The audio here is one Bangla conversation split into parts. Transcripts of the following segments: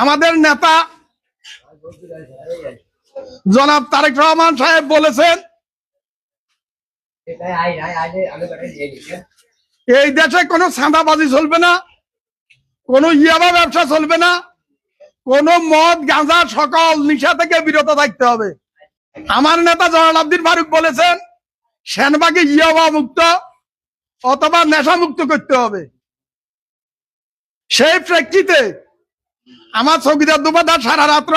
আমাদের নেতা জনাব তারেক রহমান সাহেব বলেছেন এই দেশে কোনো চাঁদাবাজি চলবে না, কোনো ইয়াবা ব্যবসা চলবে না, কোনো মদ গাঁজা সকল নিশা থেকে বিরত থাকতে হবে। আমার নেতা জনাব আব্দুল ফারুক বলেছেন সেনবাগে ইয়াবা মুক্ত অথবা নেশা মুক্ত করতে হবে। সেই প্রেক্ষিতে আমার চৌকিদার দুপাদার সারা রাত্র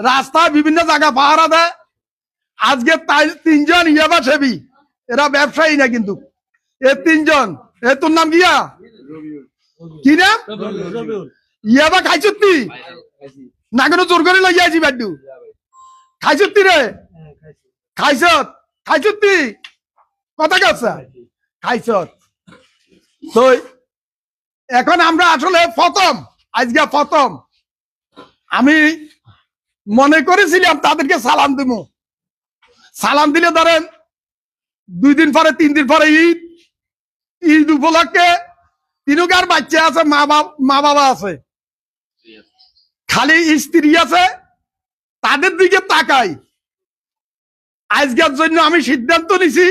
রাস্তায় বিভিন্ন জায়গা পাহারা দেয়। আজকে তিনজন ইয়াবা সেবী, এরা ব্যবসায়ী না কিন্তু এ তিনজন, এ তোর নাম গিয়া কি নাম? ইয়াবা খাইছুত্তি না কোনো জোর করে লইয়া আছি বাড্ডু খাইছুত্তি রে খাইছত খাইছুত্তি কথা কাছে খাইছত। তো এখন আমরা আসলে প্রথম আমি মনে করেছিলাম তাদেরকে সালাম দিব, সালাম দিলে ধরেন 2 দিন পরে 3 দিন পরে ঈদ উপলক্ষে তিনকার বাচ্চা আছে, মা বাবা আছে, খালি স্ত্রী আছে, তাদের দিকে তাকাই। আজকের জন্য আমি সিদ্ধান্ত নিছি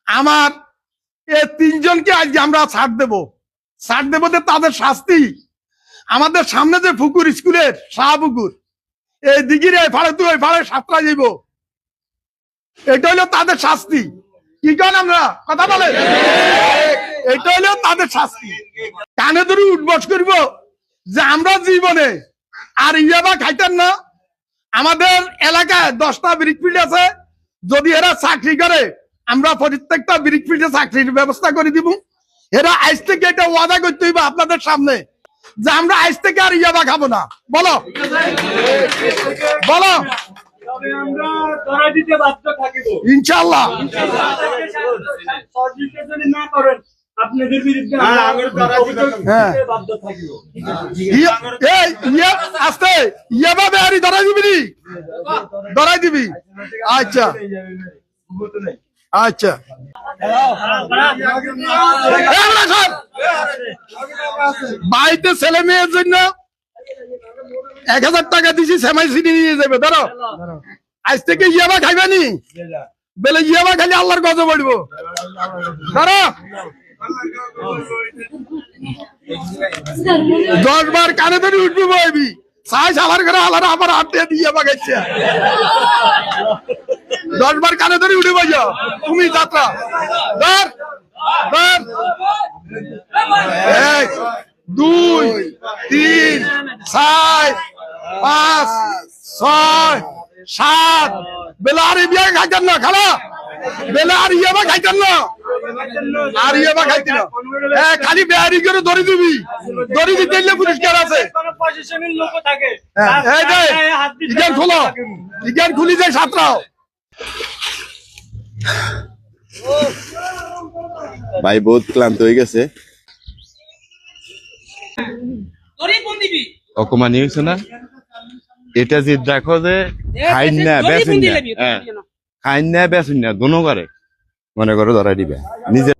আমার এই 3 জনকে আজকে আমরা ছাড় দেব যে তাদের শাস্তি আমাদের সামনে যে পুকুর স্কুলের শাহপুকুর এই দিঘির এই ফাড়ে তুই ওই ফাড়ে সাতটা যাইব, এটা হলো তাদের শাস্তি। কি কারণ আমরা কথা বলে এটা হলো তাদের শাস্তি। কানে ধরে উঠবস করব যে আমরা জীবনে আর ইয়াবা খাইতেন না। আমাদের এলাকায় 10টা ব্রিক ফিল্ড আছে, যদি এরা চাকরি করে আমরা প্রত্যেকটা ব্রিক ফিল্ডে চাকরির ব্যবস্থা করে দিব। এরা আজ থেকে এটা ওয়াদা করতে হইবে আপনাদের সামনে যে আমরা আজ থেকে আর ইয়াবা খাবো না। বলো বলো ইনশাআল্লাহ। আস্তে ইয়াবা বেহারি ধরাই দিবি, ধরাই দিবি। আচ্ছা আচ্ছা বাড়িতে ছেলে মেয়ের জন্য 1000 টাকা দিছি, সেমাই চিনি নিয়ে যাবে। ধরো আজ থেকে ইয়াবা খাইবানি, বেলে ইয়াবা খালি আল্লাহর গজব পড়ব। ধরো 10 বার কানে ধরে উঠবি বইবি, সাই সালার করে আলার আবার হাত দিয়ে দিয়ে বাগাইছে। 10 বার কানে ধরে উঠে বইয়া তুমি যাত্রা ধর ধর 1 2 3 4 5 6 7 বেলারি বিয়া খাইতেন না, খালা বেলারি ইয়াবা খাইতেন না, আর ইয়াবা খাইতেন না, খালি বেহারি করে ধরে দিবি, ধরে দিতে পুরস্কার আছে। ইজ্ঞান খোলো, ইজ্ঞান খুলি যায় সাতটাও। ভাই বহুত ক্লান্ত হয়ে গেছে, অকমানি হয়েছে না। এটা যে দেখো যে খাইন না বেসুন না, খাইন না বেসুন না দোনো করে মনে করো ধরাই দিবে নিজে।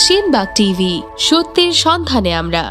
সেনবাগ টিভি, সত্যের সন্ধানে আমরা।